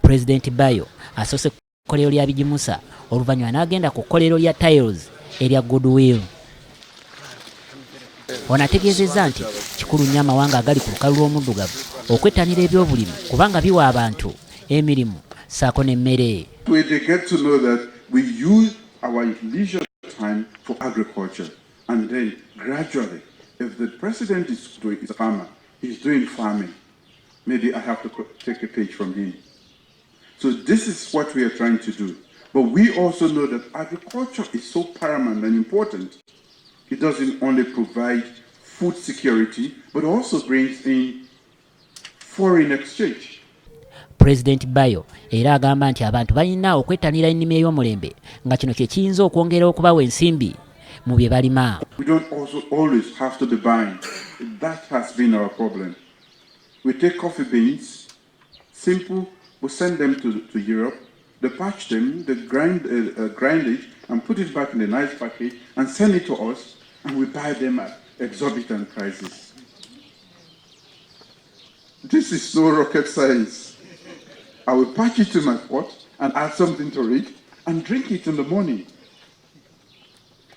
President Bayo asoose ku kkolero lya bijimusa oluvannyuma n'agenda ku kkolero lya tiles erya Goodwill. Ono ategeezezza nti kikulu nnyo amawanga agali ku lukalu lw'omuddugavu okwettanira ebyobulimi kubanga biwa abantu emirimu ssaako n'emmere. They get to know that we use our leisure time for agriculture, and then gradually, if the president is a farmer, he's doing farming, maybe I have to take a page from him. So this is what we are trying to do. But we also know that agriculture is so paramount and important. It doesn't only provide food security, but also brings in foreign exchange. President Bayo era agamba nti abantu balina okwettanira ennimi ey'omulembe nga kino kye kiyinza okwongera okubawa ensimbi mu bye balima. We don't also always have to be buying. That has been our problem. We take coffee beans, simple, we send them to Europe, they patch them, they grind it and put it back in a nice package and send it to us, and we buy them at exorbitant prices. This is no rocket science. I will patch it to my pot and add something to it and drink it in the morning.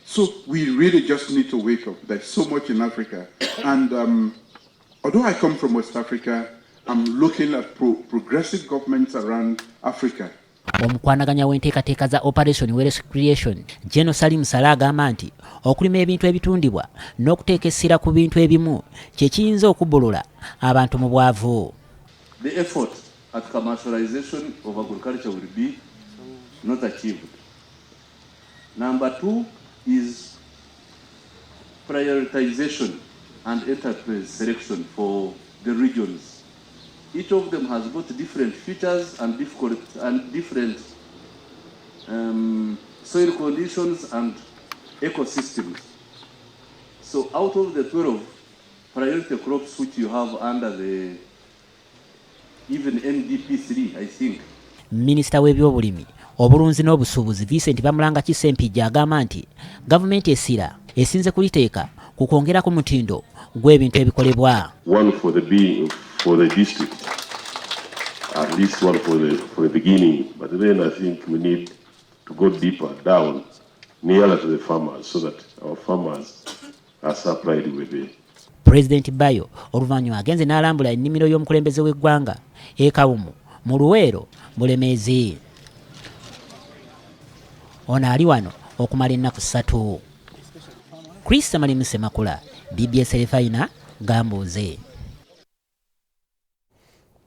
So we really just need to wake up. There's so much in Africa. And although I come from West Africa, I'm looking at progressive governments around Africa. Omukwanaganya w'enteekateeka za Operation Wealth Creation, General Salim Saleh agamba nti okulima ebintu ebitundibwa n'okuteeka essira ku bintu ebimu kye kiyinza okubbulula abantu mu bwavu. The effort at commercialization of agriculture will be not achieved. Number two is prioritization and enterprise selection for the regions. Each of them has got different features and different soil conditions and ecosystems. So out of the 12 priority crops which you have under the even NDP3, I think. Minisita w'ebyobulimi, obulunzi n'obusuubuzi Vincent Bamulanga Kisempijja agamba nti gavumenti essira esinze kuliteeka ku kwongera ku mutindo gw'ebintu ebikolebwa. One for the district, at least one for the beginning, but then I think we need to go deeper down, nearer to the farmers, so that our farmers are supplied with it. President Bayo oluvannyuma agenze n'alambula ennimiro y'omukulembeze w'eggwanga Kawumu mu Luweero Bulemeezi. Ono ali wano okumala ennaku 3. Chris Samalimu Semakula, BBS TEREFAYINA, Gambuuze.